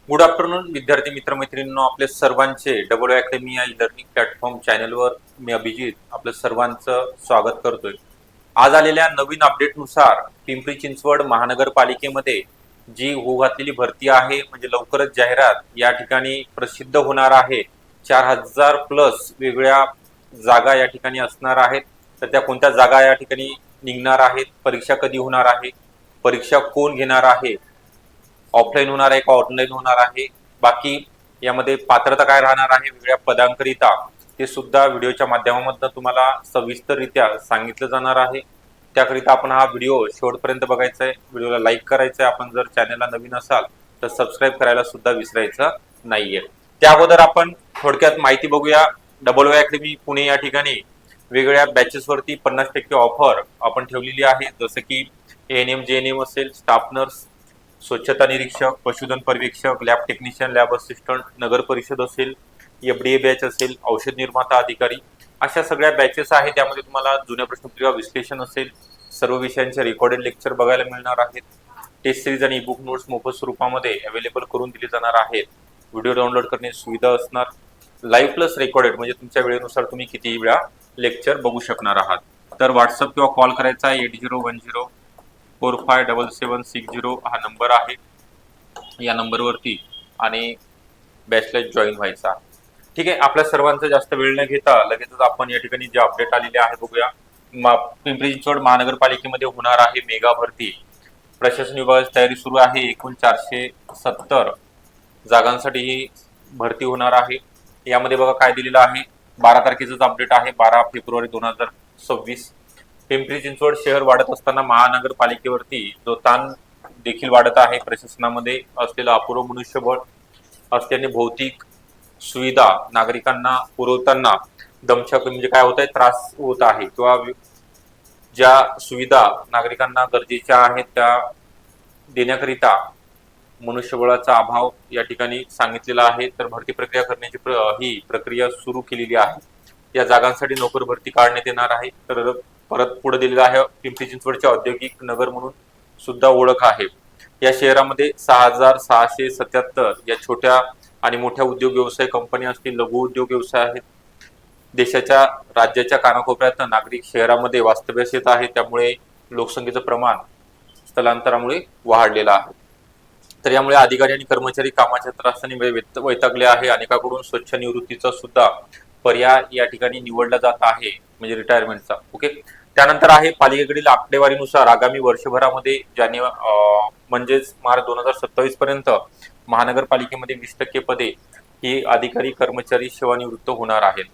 Good afternoon विद्यार्थी मित्रमैत्रिणींनो, आपले सर्वांचे डबल अकॅडमी या लर्निंग प्लॅटफॉर्म चॅनलवर मी अभिजित आपलं सर्वांचं स्वागत करतोय. आज आलेल्या नवीन अपडेटनुसार पिंपरी चिंचवड महानगरपालिकेमध्ये जी होऊ घातलेली भरती आहे, म्हणजे लवकरच जाहिरात या ठिकाणी प्रसिद्ध होणार आहे. 4000 प्लस वेगळ्या जागा या ठिकाणी असणार आहेत. तर त्या कोणत्या जागा या ठिकाणी निघणार आहेत, परीक्षा कधी होणार आहे, परीक्षा कोण घेणार आहे, ऑफलाईन होणार आहे का ऑनलाईन होणार आहे, बाकी यामध्ये पात्रता काय राहणार आहे वेगळ्या पदांकरिता, ते सुद्धा व्हिडिओच्या माध्यमातून तुम्हाला सविस्तररित्या सांगितलं जाणार आहे. त्याकरिता आपण हा व्हिडिओ शेवटपर्यंत बघायचा आहे, व्हिडिओला लाईक करायचं आहे. आपण जर चॅनलला नवीन असाल तर सबस्क्राईब करायला सुद्धा विसरायचं नाहीये. त्या अगोदर आपण थोडक्यात माहिती बघूया. डबल अकॅडमी पुणे या ठिकाणी वेगवेगळ्या बॅचेसवरती 50% ऑफर आपण ठेवलेली आहे. जसं की एएनएम जेएनएम असेल, स्टाफ नर्स, स्वच्छता निरीक्षक, पशुधन पर्यवेक्षक, लॅब टेक्निशियन, लॅब असिस्टंट, नगर परिषद असेल, एफडीए बॅच असेल, औषध निर्माता अधिकारी, अशा सगळ्या बॅचेस आहेत. त्यामध्ये तुम्हाला जुन्या प्रश्नपत्रिका विश्लेषण असेल, सर्व विषयांचे रेकॉर्डेड लेक्चर बघायला मिळणार आहेत. टेस्ट सिरीज आणि ईबुक नोट्स मोफत स्वरूपामध्ये अवेलेबल करून दिले जाणार आहेत. व्हिडिओ डाउनलोड करण्याची सुविधा असणार. लाईव्ह प्लस रेकॉर्डेड, म्हणजे तुमच्या वेळेनुसार तुम्ही कितीही वेळा लेक्चर बघू शकणार आहात. तर व्हॉट्सअप किंवा कॉल करायचा आहे. 8010457760 हा नंबर आहे. या नंबरवरती आणि बॅचला जॉईन व्हायचा. ठीक आहे, आपल्या सर्वांचा जास्त वेळ न घेता लगेचच आपण या ठिकाणी जे अपडेट आलेले आहे बघूया. पिंपरी चिंचवड महानगरपालिकेमध्ये होणार आहे मेगा भरती. प्रशासन विभागाची तयारी सुरू आहे. एकूण 470 जागांसाठी ही भरती होणार आहे. यामध्ये बघा काय दिलेलं आहे. 12 तारखेचंच अपडेट आहे, 12 फेब्रुवारी 2026. पिंपरी चिंचवड शहर वाढत असताना महानगरपालिकेवरती जो ताण देखील वाढत आहे. प्रशासनामध्ये असलेलं अपूर्व मनुष्यबळ असल्याने भौतिक सुविधा नागरिकांना पुरवताना दमछाक, म्हणजे काय होत आहे, त्रास होत आहे, किंवा ज्या सुविधा नागरिकांना गरजेच्या आहेत त्या देण्याकरिता मनुष्यबळाचा अभाव या ठिकाणी सांगितलेला आहे. तर भरती प्रक्रिया करण्याची ही प्रक्रिया सुरू केलेली आहे. या जागांसाठी नोकर भरती काढण्यात येणार आहे. तर परत पुढे दिलेलं आहे, पिंपरी चिंचवडचे औद्योगिक नगर म्हणून सुद्धा ओळख आहे. या शहरामध्ये 6677 या छोट्या आणि मोठ्या उद्योग व्यवसाय कंपन्या असतील, लघु उद्योग व्यवसाय आहेत. देशाच्या राज्याच्या कानाकोपऱ्यात नागरिक शहरामध्ये वास्तव्यास येत आहे. त्यामुळे लोकसंख्येचं प्रमाण स्थलांतरामुळे वाढलेलं आहे. तर यामुळे अधिकारी आणि कर्मचारी कामाच्या त्रासाने वैतागले आहे. अनेकांकडून स्वच्छ निवृत्तीचा सुद्धा पर्याय या ठिकाणी निवडला जात आहे, म्हणजे रिटायरमेंटचा. ओके, त्यानंतर आहे पालिकेकडील आकडेवारीनुसार आगामी वर्षभरामध्ये म्हणजेच मार्च 2027 पर्यंत महानगरपालिकेमध्ये 20% पदे ही अधिकारी कर्मचारी सेवानिवृत्त होणार आहेत.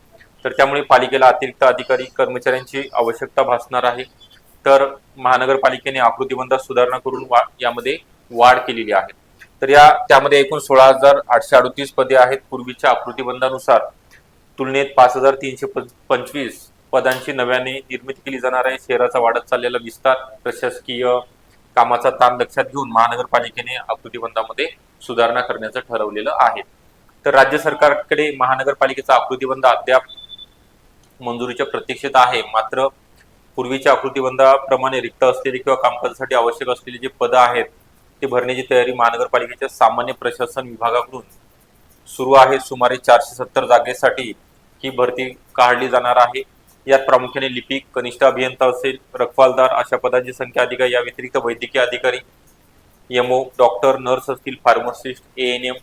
तर त्यामुळे पालिकेला अतिरिक्त अधिकारी कर्मचाऱ्यांची आवश्यकता भासणार आहे. तर महानगरपालिकेने आकृतीबंधात सुधारणा करून यामध्ये वाढ केलेली आहे. तर त्यामध्ये एकूण 16,838 पदे आहेत. पूर्वीच्या आकृतीबंधानुसार तुलनेत 5,325 पदांची नव्याने निर्मिती केली जाणार आहे. शहराचा वाढत चाललेला विस्तार, प्रशासकीय कामाचा ताण लक्षात घेऊन महानगरपालिकेने आकृतीबंधामध्ये सुधारणा करण्याचं ठरवलेलं आहे. तर राज्य सरकारकडे महानगरपालिकेचा आकृतीबंध अद्याप मंजुरीच्या प्रतीक्षेत आहे. मात्र पूर्वीच्या आकृतीबंधाप्रमाणे रिक्त असलेली किंवा कामकाजासाठी आवश्यक असलेली जी पदं आहेत ते भरण्याची तयारी महानगरपालिकेच्या सामान्य प्रशासन विभागाकडून सुरू आहे. सुमारे 470 जागेसाठी ही भरती काढली जाणार आहे. यात प्रामुख्याने लिपिक, कनिष्ठ अभियंता असेल, रखवालदार अशा पदांची संख्या अधिक आहे. या व्यतिरिक्त वैद्यकीय अधिकारी, एमओ, डॉक्टर, नर्स असतील, फार्मासिस्ट, एएनएम,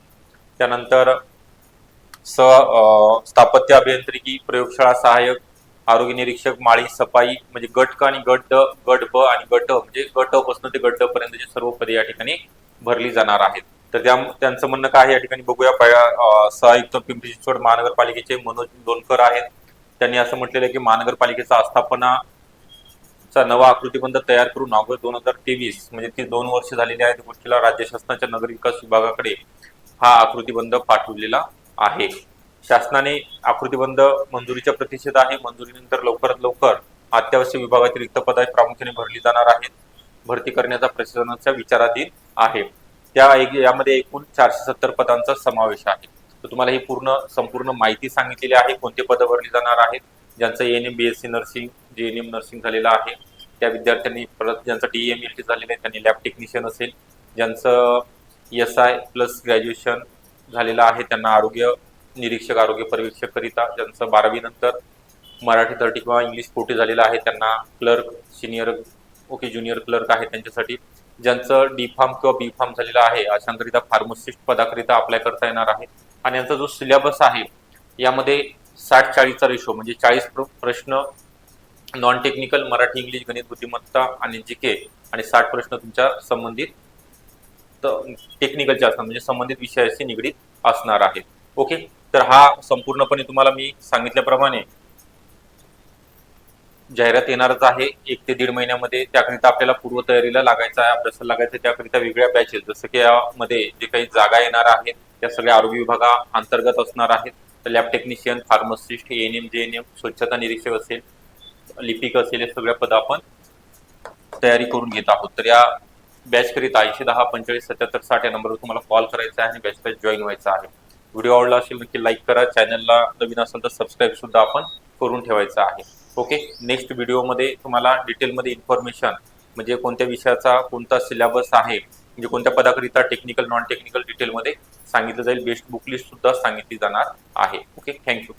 त्यानंतर स्थापत्य अभियांत्रिकी, प्रयोगशाळा सहाय्यक, आरोग्य निरीक्षक, माळी, सफाई, म्हणजे गट क आणि गट ड, गट ब आणि गट म्हणजे गट अ पासून ते गट ड पर्यंतची सर्व पदे या ठिकाणी भरली जाणार आहेत. तर त्यांचं म्हणणं काय या ठिकाणी बघूया. सहआयुक्त पिंपरी चिंचवड महानगरपालिकेचे मनोज लोणकर आहेत. त्यांनी असं म्हटलेलं आहे की महानगरपालिकेचा आस्थापनाचा नवा आकृतीबंध तयार करून ऑगस्ट 2023 म्हणजे ती 2 वर्ष झालेली आहेत गोष्टीला राज्य शासनाच्या नगर विकास विभागाकडे हा आकृतीबंध पाठवलेला आहे. शासनाने आकृतीबंध मंजुरीच्या प्रतीक्षेत आहे. मंजुरीनंतर लवकरात लवकर अत्यावश्यक विभागातील रिक्त पदे प्रामुख्याने भरली जाणार आहेत. भरती करण्याचा प्रशासनाच्या विचाराधीन आहे. यामध्ये एकूण 470 पदांचा समावेश आहे. तर तुम्हाला ही संपूर्ण माहिती सांगितलेली आहे. कोणते पदं भरली जाणार आहेत. ज्यांचं ANM, BSc nursing, GNM nursing झालेलं आहे त्या विद्यार्थ्यांनी, परत ज्यांचं डीएमएलटी झालेलं आहे त्यांनी लॅब टेक्निशियन असेल, ज्यांचं SI प्लस ग्रॅज्युएशन झालेलं आहे त्यांना आरोग्य निरीक्षक आरोग्य पर्यवेक्षक करिता, ज्यांचं 12वी नंतर मराठी 30 किंवा इंग्लिश 40 झालेलं आहे त्यांना क्लर्क सिनियर ज्युनियर क्लर्क आहे त्यांच्यासाठी, ज्यांचं डी फार्म किंवा बी फार्म झालेलं आहे अशांकरिता फार्मासिस्ट पदाकरिता अप्लाय करता येणार आहे. आणि यांचा जो सिलेबस आहे यामध्ये 60-40चा रेशो म्हणजे 40 प्रश्न नॉन टेक्निकल मराठी इंग्लिश गणित बुद्धिमत्ता आणि जीके आणि 60 प्रश्न तुमच्या संबंधित टेक्निकलचे असणार म्हणजे संबंधित विषयाशी निगडीत असणार आहे. ओके, तर हा संपूर्णपणे तुम्हाला मी सांगितल्याप्रमाणे जाहिरात येणारच आहे 1 ते 1.5 महिन्यामध्ये. त्याकरिता आपल्याला पूर्वतयारीला लागायचं आहे, अभ्यासाला लागायचं आहे. त्याकरिता वेगळ्या बॅचेस जसं की यामध्ये जे काही जागा येणार आहेत त्या सगळ्या आरोग्य विभागा अंतर्गत असणार आहेत. तर lab technician, pharmacist, ANM, JNM, स्वच्छता निरीक्षक असेल, लिपिक असेल, हे सगळ्या पद आपण तयारी करून घेत आहोत. तर या बॅच करिता 8010457760 या नंबरवर तुम्हाला कॉल करायचा आहे आणि बॅचला जॉईन व्हायचं आहे. व्हिडिओ आवडला असेल नक्की लाईक करा, चॅनलला नवीन असेल तर सबस्क्राईब सुद्धा आपण करून ठेवायचं आहे. ओके, नेक्स्ट व्हिडिओमध्ये तुम्हाला डिटेलमध्ये इन्फॉर्मेशन म्हणजे कोणत्या विषयाचा कोणता सिलेबस आहे, म्हणजे कोणत्या पदाकरिता टेक्निकल नॉन टेक्निकल डिटेलमध्ये सांगितलं जाईल. बेस्ट बुक लिस्ट सुद्धा सांगितली जाणार आहे. Okay, thank you.